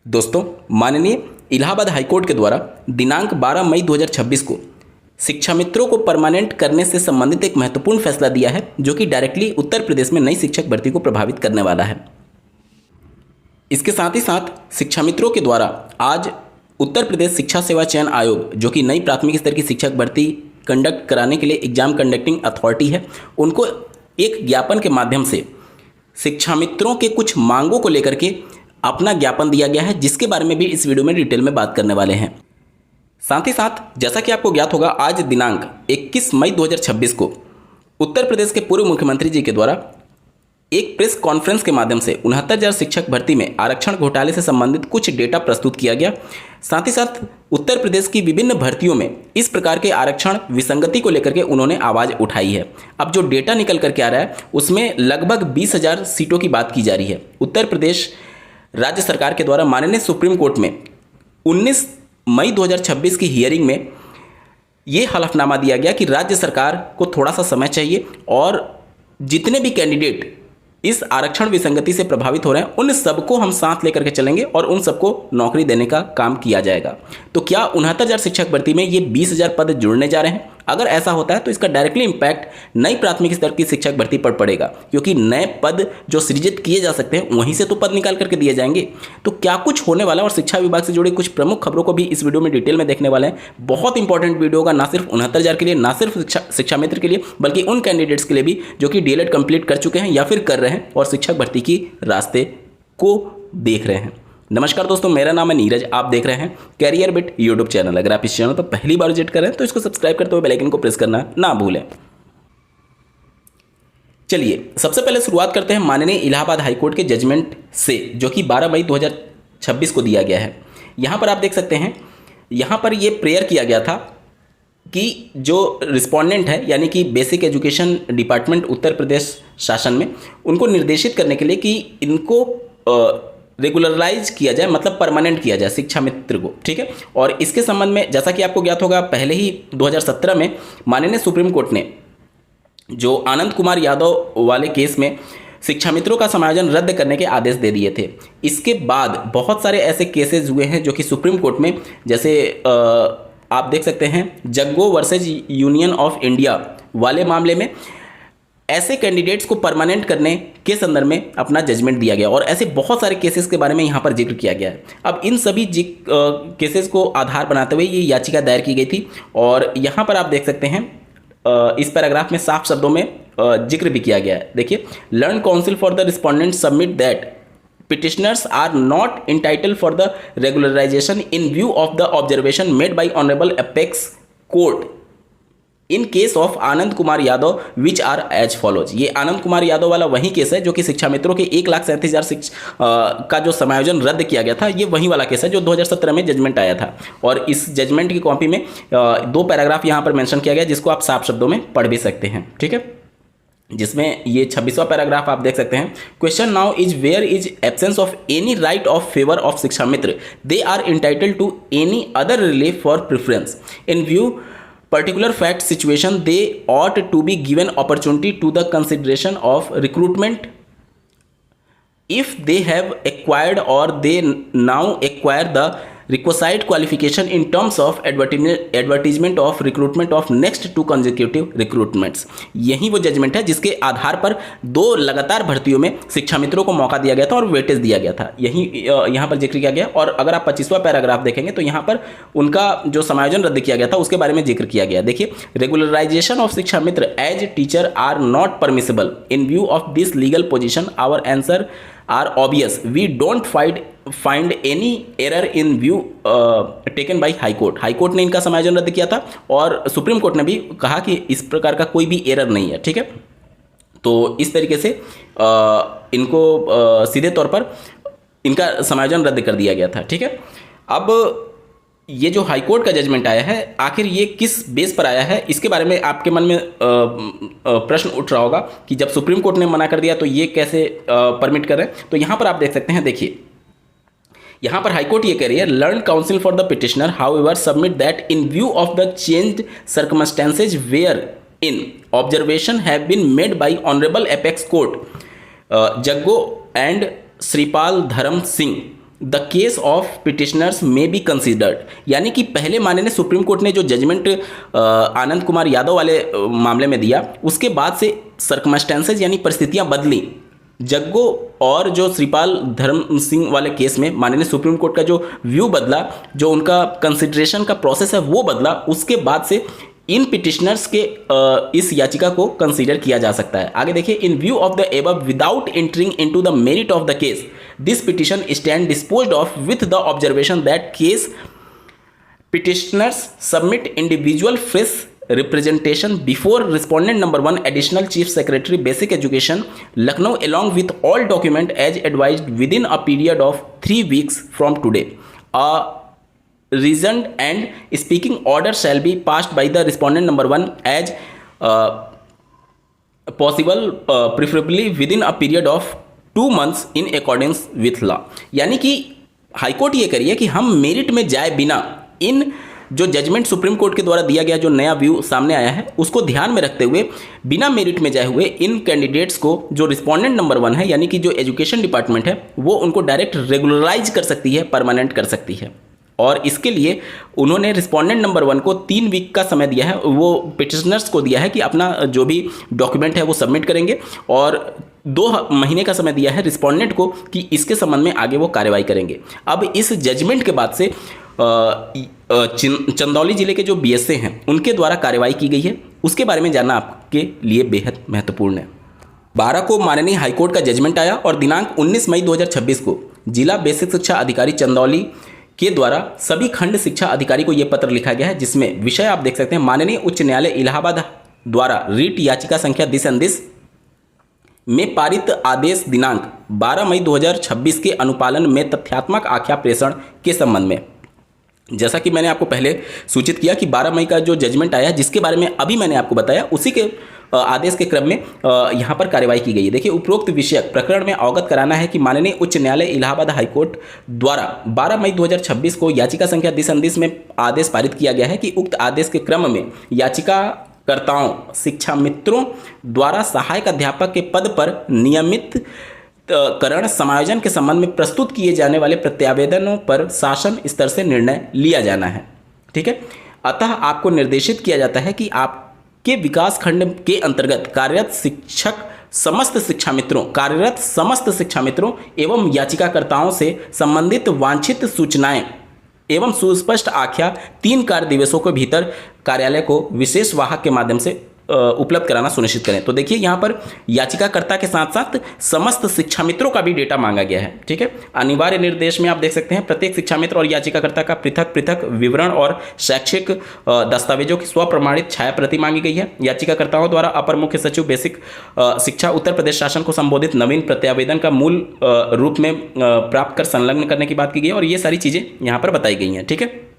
दोस्तों, माननीय इलाहाबाद हाईकोर्ट के द्वारा दिनांक 12 मई 2026 को शिक्षा मित्रों को परमानेंट करने से संबंधित एक महत्वपूर्ण फैसला दिया है, जो कि डायरेक्टली उत्तर प्रदेश में नई शिक्षक भर्ती को प्रभावित करने वाला है। इसके साथ ही साथ शिक्षा मित्रों के द्वारा आज उत्तर प्रदेश शिक्षा सेवा चयन आयोग, जो कि नई प्राथमिक स्तर की शिक्षक भर्ती कंडक्ट कराने के लिए एग्जाम कंडक्टिंग अथॉरिटी है, उनको एक ज्ञापन के माध्यम से शिक्षा मित्रों के कुछ मांगों को लेकर के अपना ज्ञापन दिया गया है, जिसके बारे में भी इस वीडियो में डिटेल में बात करने वाले हैं। साथ ही साथ जैसा कि आपको ज्ञात होगा, आज दिनांक 21 मई 2026 को उत्तर प्रदेश के पूर्व मुख्यमंत्री जी के द्वारा एक प्रेस कॉन्फ्रेंस के माध्यम से 69,000 शिक्षक भर्ती में आरक्षण घोटाले से संबंधित कुछ डेटा प्रस्तुत किया गया। साथ ही साथ उत्तर प्रदेश की विभिन्न भर्तियों में इस प्रकार के आरक्षण विसंगति को लेकर के उन्होंने आवाज़ उठाई है। अब जो डेटा निकल करके आ रहा है उसमें लगभग 20,000 सीटों की बात की जा रही है। उत्तर प्रदेश राज्य सरकार के द्वारा माननीय सुप्रीम कोर्ट में 19 मई 2026 की हियरिंग में ये हलफनामा दिया गया कि राज्य सरकार को थोड़ा सा समय चाहिए और जितने भी कैंडिडेट इस आरक्षण विसंगति से प्रभावित हो रहे हैं उन सबको हम साथ लेकर के चलेंगे और उन सबको नौकरी देने का काम किया जाएगा। तो क्या 69,000 शिक्षक भर्ती में ये 20,000 पद जुड़ने जा रहे हैं? अगर ऐसा होता है तो इसका डायरेक्टली इम्पैक्ट नई प्राथमिक स्तर की शिक्षक भर्ती पर पड़ेगा, क्योंकि नए पद जो सृजित किए जा सकते हैं वहीं से तो पद निकाल करके दिए जाएंगे। तो क्या कुछ होने वाला और शिक्षा विभाग से जुड़ी कुछ प्रमुख खबरों को भी इस वीडियो में डिटेल में देखने वाले हैं। बहुत इंपॉर्टेंट वीडियो होगा, ना सिर्फ 69,000 के लिए, ना सिर्फ शिक्षा मित्र के लिए, बल्कि उन कैंडिडेट्स के लिए भी जो कि डीएलएड कंप्लीट कर चुके हैं या फिर कर रहे हैं और शिक्षक भर्ती की रास्ते को देख रहे हैं। नमस्कार दोस्तों, मेरा नाम है नीरज। आप देख रहे हैं कैरियर बिट यूट्यूब चैनल। अगर आप इस चैनल पर पहली बार विजिट कर रहे हैं तो इसको सब्सक्राइब करते हुए बेल आइकन को प्रेस करना ना भूलें। चलिए सबसे पहले शुरुआत करते हैं माननीय इलाहाबाद हाईकोर्ट के जजमेंट से, जो कि 12 मई 2026 को दिया गया है। यहाँ पर आप देख सकते हैं, यहाँ पर ये प्रेयर किया गया था कि जो रिस्पोंडेंट है यानी कि basic education department Uttar Pradesh शासन में, उनको निर्देशित करने के लिए कि इनको रेगुलराइज किया जाए, मतलब परमानेंट किया जाए शिक्षा मित्र को, ठीक है। और इसके संबंध में जैसा कि आपको ज्ञात होगा, पहले ही 2017 में माननीय सुप्रीम कोर्ट ने जो आनंद कुमार यादव वाले केस में शिक्षा मित्रों का समायोजन रद्द करने के आदेश दे दिए थे। इसके बाद बहुत सारे ऐसे केसेस हुए हैं जो कि सुप्रीम कोर्ट में, जैसे आप देख सकते हैं Jaggo versus union of India वाले मामले में ऐसे कैंडिडेट्स को परमानेंट करने के संदर्भ में अपना जजमेंट दिया गया और ऐसे बहुत सारे केसेस के बारे में यहाँ पर जिक्र किया गया है। अब इन सभी केसेस को आधार बनाते हुए ये याचिका दायर की गई थी और यहाँ पर आप देख सकते हैं इस पैराग्राफ में साफ शब्दों में जिक्र भी किया गया है। देखिए, learn counsel for the respondent submit that petitioners are not entitled for the regularization in view of the observation made by Honorable Apex Court in case of Anand Kumar Yadav which are as follows। ये आनंद कुमार यादव वाला वही case है जो कि शिक्षा मित्रों के 1,37,000 का जो समायोजन रद्द किया गया था। ये वही वाला केस है जो 2017 में जजमेंट आया था और इस जजमेंट की कॉपी में 2 पैराग्राफ यहाँ पर मेंशन किया गया, जिसको आप साफ शब्दों में पढ़ भी सकते हैं, ठीक है। जिसमें ये 26वां पैराग्राफ आप देख सकते हैं। Question now is where is absence of any right of favour of Shiksha Mitra, they are entitled to any other relief for preference in view particular fact situation, they ought to be given opportunity to the consideration of recruitment if they have acquired or they now acquire the requisite qualification in terms of advertisement of recruitment of next 2 consecutive recruitments। यही वो judgement है जिसके आधार पर 2 लगातार भर्तियों में शिक्षा मित्रों को मौका दिया गया था और वेटेज दिया गया था, यही यहाँ पर जिक्र किया गया। और अगर आप 25वां पैराग्राफ देखेंगे तो यहाँ पर उनका जो समायोजन रद्द किया गया था उसके बारे में जिक्र किया गया। देखिए, regularisation of Shiksha Mitra as teacher are not permissible in view of this legal position, our answer are obvious, we don't find any error in view taken by high court. High court ने इनका समायोजन रद्द किया था और सुप्रीम कोर्ट ने भी कहा कि इस प्रकार का कोई भी एरर नहीं है, ठीक है। तो इस तरीके से इनको सीधे तौर पर इनका समायोजन रद्द कर दिया गया था, ठीक है। अब ये जो हाई कोर्ट का जजमेंट आया है, आखिर ये किस बेस पर आया है, इसके बारे में आपके मन में प्रश्न उठ रहा होगा कि जब सुप्रीम कोर्ट ने मना कर दिया तो ये कैसे परमिट कर रहे हैं। तो यहाँ पर आप देख सकते हैं, देखिए यहाँ पर हाईकोर्ट ये कह रही है, learned counsel for the petitioner however submit that in view of the changed circumstances wherein observation have been made by honourable apex court Jaggo and Shripal Dharam Singh the case of petitioners may be considered, यानी कि पहले माननीय supreme court ने जो judgement Anand Kumar Yadav वाले मामले में दिया, उसके बाद से सर्कमस्टेंसेज यानी परिस्थितियां बदली। जग्गो और जो श्रीपाल धर्म सिंह वाले केस में माननीय सुप्रीम कोर्ट का जो व्यू बदला, जो उनका कंसिडरेशन का प्रोसेस है वो बदला, उसके बाद से इन पिटिशनर्स के इस याचिका को कंसीडर किया जा सकता है। आगे देखिए, इन view of the above without entering into the merit of the case this petition stand disposed of with the observation that case petitioners submit individual fresh representation before respondent number 1 additional chief secretary basic education Lucknow along with all document as advised within a period of 3 weeks from today. A reasoned and speaking order shall be passed by the respondent number 1 as possible preferably within a period of 2 months in accordance with law. यानी कि high court ये करिए कि हम merit में जाए बिना इन जो जजमेंट सुप्रीम कोर्ट के द्वारा दिया गया जो नया व्यू सामने आया है उसको ध्यान में रखते हुए बिना मेरिट में जाए हुए इन कैंडिडेट्स को जो रिस्पोंडेंट नंबर 1 है यानी कि जो एजुकेशन डिपार्टमेंट है वो उनको डायरेक्ट रेगुलराइज कर सकती है, परमानेंट कर सकती है। और इसके लिए उन्होंने रिस्पोंडेंट नंबर 1 को 3 वीक का समय दिया है, वो पिटिशनर्स को दिया है कि अपना जो भी डॉक्यूमेंट है वो सबमिट करेंगे, और 2 महीने का समय दिया है रिस्पोंडेंट को कि इसके संबंध में आगे वो कार्रवाई करेंगे। अब इस जजमेंट के बाद से चंदौली जिले के जो बीएसए हैं उनके द्वारा कार्रवाई की गई है, उसके बारे में जानना आपके लिए बेहद महत्वपूर्ण है। 12 को माननीय हाईकोर्ट का जजमेंट आया और दिनांक 19 मई 2026 को जिला बेसिक शिक्षा अधिकारी चंदौली के द्वारा सभी खंड शिक्षा अधिकारी को यह पत्र लिखा गया है, जिसमें विषय आप देख सकते हैं माननीय उच्च न्यायालय इलाहाबाद द्वारा रीट याचिका संख्या दिस एंड दिस में पारित आदेश दिनांक 12 मई 2026 के अनुपालन में तथ्यात्मक आख्या प्रेषण के संबंध में। जैसा कि मैंने आपको पहले सूचित किया कि 12 मई का जो जजमेंट आया जिसके बारे में अभी मैंने आपको बताया, उसी के आदेश के क्रम में यहाँ पर कार्रवाई की गई है। देखिए, उपरोक्त विषयक प्रकरण में अवगत कराना है कि माननीय उच्च न्यायालय इलाहाबाद हाईकोर्ट द्वारा 12 मई 2026 को याचिका संख्या दिस एंड दिस में आदेश पारित किया गया है कि उक्त आदेश के क्रम में याचिकाकर्ताओं शिक्षा मित्रों द्वारा सहायक अध्यापक के पद पर नियमित करण समायोजन के संबंध में प्रस्तुत किए जाने वाले प्रत्यावेदनों पर शासन स्तर से निर्णय लिया जाना है। ठीक है, अतः आपको निर्देशित किया जाता है कि आपके विकास खंड के अंतर्गत कार्यरत समस्त शिक्षा मित्रों एवं याचिकाकर्ताओं से संबंधित वांछित सूचनाएं एवं सुस्पष्ट आख्या 3 कार्य दिवसों के भीतर कार्यालय को विशेष वाहक के माध्यम से उपलब्ध कराना सुनिश्चित करें। तो देखिए, यहाँ पर याचिकाकर्ता के साथ साथ समस्त शिक्षा मित्रों का भी डेटा मांगा गया है। ठीक है, अनिवार्य निर्देश में आप देख सकते हैं प्रत्येक शिक्षा मित्र और याचिकाकर्ता का पृथक पृथक विवरण और शैक्षिक दस्तावेजों की स्वप्रमाणित छाया प्रति मांगी गई है। याचिकाकर्ताओं द्वारा अपर मुख्य सचिव बेसिक शिक्षा उत्तर प्रदेश शासन को संबोधित नवीन प्रत्यावेदन का मूल रूप में प्राप्त कर संलग्न करने की बात की गई है, और ये सारी चीज़ें यहाँ पर बताई गई हैं। ठीक है,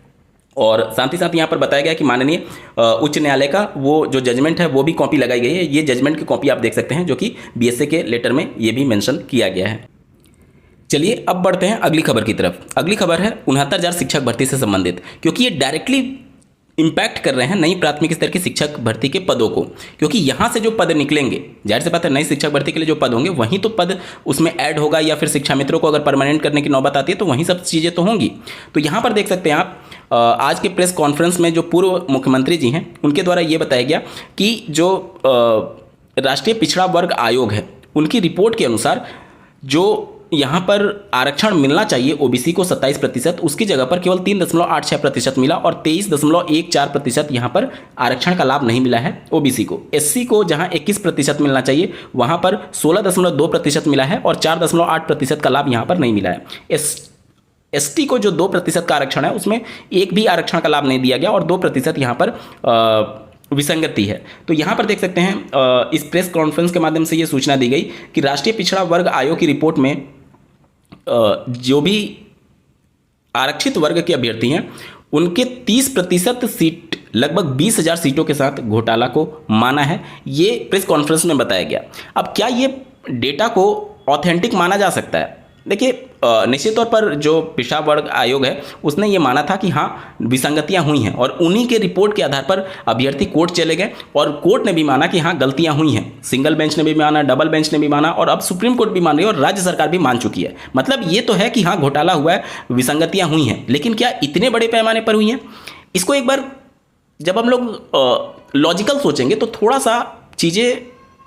और साथ ही साथ यहाँ पर बताया गया कि माननीय उच्च न्यायालय का वो जो जजमेंट है वो भी कॉपी लगाई गई है। ये जजमेंट की कॉपी आप देख सकते हैं जो कि बीएसए के लेटर में ये भी मेंशन किया गया है। चलिए अब बढ़ते हैं अगली खबर की तरफ। अगली खबर है 69,000 शिक्षक भर्ती से संबंधित, क्योंकि ये डायरेक्टली इम्पैक्ट कर रहे हैं नई प्राथमिक स्तर की शिक्षक भर्ती के पदों को, क्योंकि यहाँ से जो पद निकलेंगे, जाहिर सी बात है नई शिक्षक भर्ती के लिए जो पद होंगे वहीं तो पद उसमें ऐड होगा, या फिर शिक्षा मित्रों को अगर परमानेंट करने की नौबत आती है तो वहीं सब चीज़ें तो होंगी। तो यहाँ पर देख सकते हैं आप आज के प्रेस कॉन्फ्रेंस में जो पूर्व मुख्यमंत्री जी हैं उनके द्वारा ये बताया गया कि जो राष्ट्रीय पिछड़ा वर्ग आयोग है उनकी रिपोर्ट के अनुसार जो यहाँ पर आरक्षण मिलना चाहिए ओबीसी को 27%, उसकी जगह पर केवल 3.86% मिला और 23.14% यहाँ पर आरक्षण का लाभ नहीं मिला है ओबीसी को। एससी को जहाँ 21% मिलना चाहिए वहाँ पर 16.2% मिला है और 4.8% का लाभ यहाँ पर नहीं मिला है। एसटी को जो 2% का आरक्षण है उसमें एक भी आरक्षण का लाभ नहीं दिया गया और 2% यहाँ पर विसंगति है। तो यहाँ पर देख सकते हैं इस प्रेस कॉन्फ्रेंस के माध्यम से ये सूचना दी गई कि राष्ट्रीय पिछड़ा वर्ग आयोग की रिपोर्ट में जो भी आरक्षित वर्ग के अभ्यर्थी हैं उनके 30% सीट, लगभग 20,000 सीटों के साथ घोटाला को माना है, ये प्रेस कॉन्फ्रेंस में बताया गया। अब क्या ये डेटा को ऑथेंटिक माना जा सकता है? देखिए निश्चित तौर पर जो पिछड़ा वर्ग आयोग है उसने ये माना था कि हाँ विसंगतियां हुई हैं, और उन्हीं के रिपोर्ट के आधार पर अभ्यर्थी कोर्ट चले गए और कोर्ट ने भी माना कि हाँ गलतियां हुई हैं। सिंगल बेंच ने भी माना, डबल बेंच ने भी माना, और अब सुप्रीम कोर्ट भी मान रही है और राज्य सरकार भी मान चुकी है। मतलब ये तो है कि हाँ घोटाला हुआ है, विसंगतियां हुई हैं, लेकिन क्या इतने बड़े पैमाने पर हुई हैं? इसको एक बार जब हम लोग लॉजिकल सोचेंगे तो थोड़ा सा चीज़ें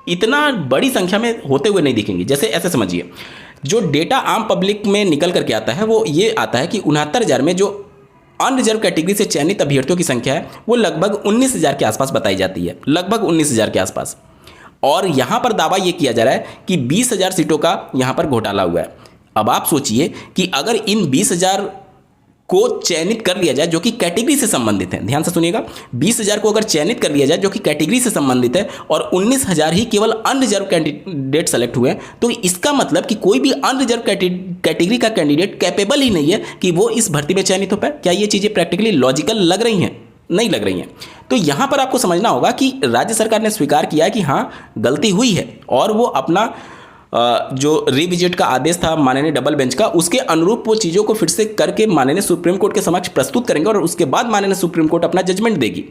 इतना बड़ी संख्या में होते हुए नहीं दिखेंगी। जैसे ऐसे समझिए, जो डेटा आम पब्लिक में निकल करके आता है वो ये आता है कि 69,000 में जो अनरिजर्व कैटेगरी से चयनित अभ्यर्थियों की संख्या है वो लगभग 19,000 के आसपास बताई जाती है, लगभग 19,000 के आसपास। और यहाँ पर दावा ये किया जा रहा है कि 20,000 सीटों का यहाँ पर घोटाला हुआ है। अब आप सोचिए कि अगर इन 20,000 को चयनित कर लिया जाए जो कि कैटेगरी से संबंधित है, ध्यान से सुनिएगा, 20,000 को अगर चयनित कर लिया जाए जो कि कैटेगरी से संबंधित है और 19,000 ही केवल अनरिजर्व कैंडिडेट सेलेक्ट हुए हैं, तो इसका मतलब कि कोई भी अनरिजर्व कैटेगरी का कैंडिडेट कैपेबल ही नहीं है कि वो इस भर्ती में चयनित हो पाए। क्या ये चीज़ें प्रैक्टिकली लॉजिकल लग रही हैं? नहीं लग रही हैं। तो यहाँ पर आपको समझना होगा कि राज्य सरकार ने स्वीकार किया कि हाँ गलती हुई है, और वो अपना जो रिविजिट का आदेश था माननीय डबल बेंच का, उसके अनुरूप वो चीज़ों को फिर से करके माननीय सुप्रीम कोर्ट के समक्ष प्रस्तुत करेंगे और उसके बाद माननीय सुप्रीम कोर्ट अपना जजमेंट देगी।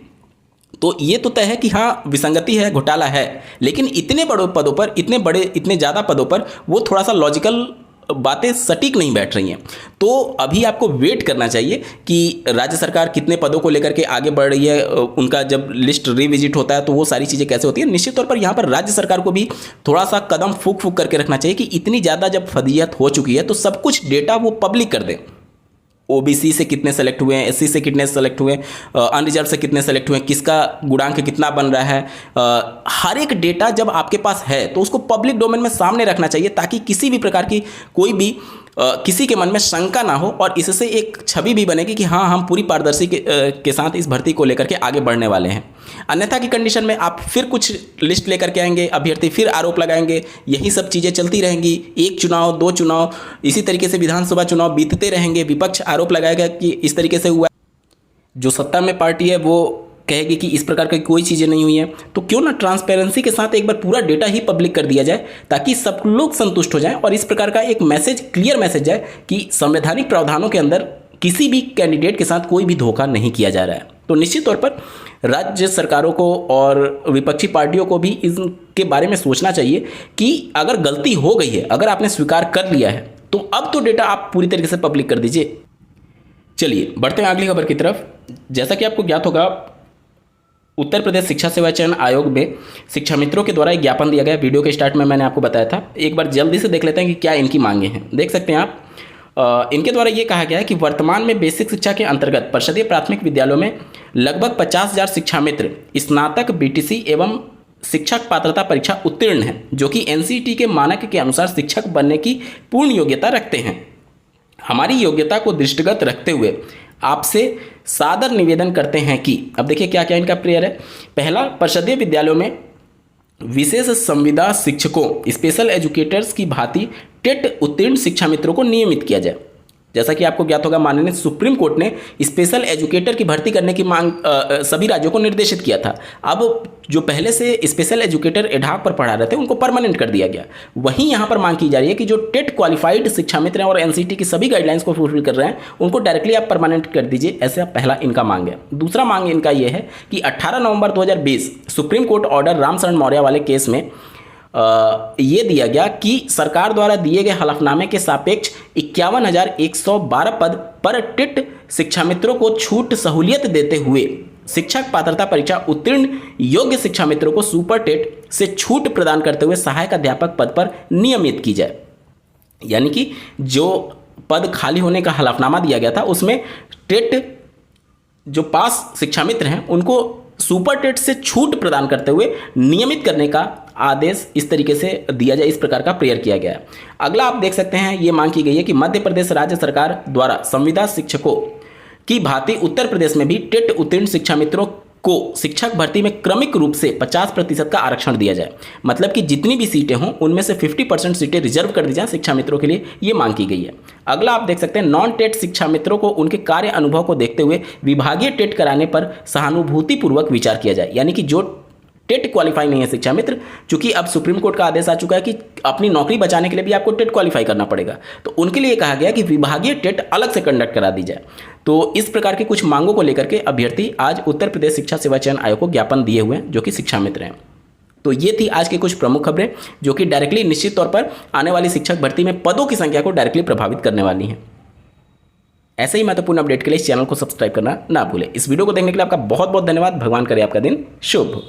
तो ये तो तय है कि हाँ विसंगति है, घोटाला है, लेकिन इतने बड़े पदों पर, इतने ज़्यादा पदों पर वो थोड़ा सा लॉजिकल बातें सटीक नहीं बैठ रही हैं। तो अभी आपको वेट करना चाहिए कि राज्य सरकार कितने पदों को लेकर के आगे बढ़ रही है, उनका जब लिस्ट रिविजिट होता है तो वो सारी चीज़ें कैसे होती है। निश्चित तौर पर यहाँ पर राज्य सरकार को भी थोड़ा सा कदम फूक फूक करके रखना चाहिए कि इतनी ज़्यादा जब फजीहत हो चुकी है तो सब कुछ डेटा वो पब्लिक कर दें। ओबीसी से कितने सेलेक्ट हुए हैं, एससी से कितने सेलेक्ट हुए, अनरिजर्व से कितने सेलेक्ट हुए, किसका गुणांक कितना बन रहा है, हर एक डेटा जब आपके पास है तो उसको पब्लिक डोमेन में सामने रखना चाहिए, ताकि किसी भी प्रकार की कोई भी किसी के मन में शंका ना हो, और इससे एक छवि भी बनेगी कि हाँ हम पूरी पारदर्शी के साथ इस भर्ती को लेकर के आगे बढ़ने वाले हैं। अन्यथा की कंडीशन में आप फिर कुछ लिस्ट लेकर के आएंगे, अभ्यर्थी फिर आरोप लगाएंगे, यही सब चीज़ें चलती रहेंगी। एक चुनाव, दो चुनाव, इसी तरीके से विधानसभा चुनाव बीतते रहेंगे, विपक्ष आरोप लगाएगा कि इस तरीके से हुआ, जो सत्ता में पार्टी है वो कहेगी कि इस प्रकार की कोई चीज़ें नहीं हुई हैं। तो क्यों ना ट्रांसपेरेंसी के साथ एक बार पूरा डेटा ही पब्लिक कर दिया जाए, ताकि सब लोग संतुष्ट हो जाएं और इस प्रकार का एक मैसेज, क्लियर मैसेज जाए कि संवैधानिक प्रावधानों के अंदर किसी भी कैंडिडेट के साथ कोई भी धोखा नहीं किया जा रहा है। तो निश्चित तौर पर राज्य सरकारों को और विपक्षी पार्टियों को भी इसके बारे में सोचना चाहिए कि अगर गलती हो गई है, अगर आपने स्वीकार कर लिया है, तो अब तो डेटा आप पूरी तरीके से पब्लिक कर दीजिए। चलिए बढ़ते हैं अगली खबर की तरफ। जैसा कि आपको ज्ञात होगा, उत्तर प्रदेश शिक्षा सेवा चयन आयोग में शिक्षा मित्रों के द्वारा एक ज्ञापन दिया गया। वीडियो के स्टार्ट में मैंने आपको बताया था, एक बार जल्दी से देख लेते हैं कि क्या इनकी मांगे हैं। देख सकते हैं आप, इनके द्वारा ये कहा गया है कि वर्तमान में बेसिक शिक्षा के अंतर्गत परिषदीय प्राथमिक विद्यालयों में लगभग 50,000 शिक्षा मित्र स्नातक, बीटीसी एवं शिक्षक पात्रता परीक्षा उत्तीर्ण हैं, जो कि एनसीईटी के मानक के अनुसार शिक्षक बनने की पूर्ण योग्यता रखते हैं। हमारी योग्यता को दृष्टिगत रखते हुए आपसे सादर निवेदन करते हैं कि, अब देखिए क्या क्या इनका प्रेयर है। पहला, परिषदीय विद्यालयों में विशेष संविदा शिक्षकों, स्पेशल एजुकेटर्स की भांति टेट उत्तीर्ण शिक्षा मित्रों को नियमित किया जाए। जैसा कि आपको ज्ञात होगा, माननीय सुप्रीम कोर्ट ने स्पेशल एजुकेटर की भर्ती करने की मांग सभी राज्यों को निर्देशित किया था। अब जो पहले से स्पेशल एजुकेटर एडहॉक पर पढ़ा रहे थे उनको परमानेंट कर दिया गया। वहीं यहाँ पर मांग की जा रही है कि जो टेट क्वालिफाइड शिक्षा मित्र हैं और एनसीईटी की सभी गाइडलाइंस को फुलफिल कर रहे हैं उनको डायरेक्टली आप परमानेंट कर दीजिए, ऐसा पहला इनका मांग है। दूसरा मांग इनका ये है कि 18 नवंबर 2020 supreme court order Ramsharan Maurya वाले केस में ये दिया गया कि सरकार द्वारा दिए गए हलफनामे के सापेक्ष 51,112 पद पर टेट शिक्षा मित्रों को छूट सहूलियत देते हुए शिक्षक पात्रता परीक्षा उत्तीर्ण योग्य शिक्षा मित्रों को सुपर टेट से छूट प्रदान करते हुए सहायक अध्यापक पद पर नियमित की जाए। यानी कि जो पद खाली होने का हलफनामा दिया गया था उसमें टेट जो पास शिक्षा मित्र हैं उनको सुपर टेट से छूट प्रदान करते हुए नियमित करने का आदेश इस तरीके से दिया जाए, इस प्रकार का प्रेयर किया गया है। अगला आप देख सकते हैं, ये मांग की गई है कि मध्य प्रदेश राज्य सरकार द्वारा संविदा शिक्षकों की भांति उत्तर प्रदेश में भी टेट उत्तीर्ण शिक्षा मित्रों को शिक्षक भर्ती में क्रमिक रूप से 50% का आरक्षण दिया जाए। मतलब कि जितनी भी सीटें हों उनमें से 50% सीटें रिजर्व कर दी जाए शिक्षा मित्रों के लिए, ये मांग की गई है। अगला आप देख सकते हैं, नॉन टेट शिक्षा मित्रों को उनके कार्य अनुभव को देखते हुए विभागीय टेट कराने पर सहानुभूतिपूर्वक विचार किया जाए। यानी कि जो टेट क्वालिफाई नहीं है शिक्षा मित्र, क्योंकि अब सुप्रीम कोर्ट का आदेश आ चुका है कि अपनी नौकरी बचाने के लिए भी आपको टेट क्वालिफाई करना पड़ेगा। तो उनके लिए कहा गया कि विभागीय टेट अलग से कंडक्ट करा दी जाए। तो इस प्रकार की कुछ मांगों को लेकर के अभ्यर्थी आज उत्तर प्रदेश शिक्षा सेवा चयन आयोग को ज्ञापन दिए हुए हैं, जो कि शिक्षा मित्र हैं। तो ये थी आज की कुछ प्रमुख खबरें जो कि डायरेक्टली निश्चित तौर पर आने वाली शिक्षक भर्ती में पदों की संख्या को डायरेक्टली प्रभावित करने वाली हैं। ऐसे ही महत्वपूर्ण अपडेट के लिए इस चैनल को सब्सक्राइब करना ना भूलें। इस वीडियो को देखने के लिए आपका बहुत बहुत धन्यवाद। भगवान करे आपका दिन शुभ हो।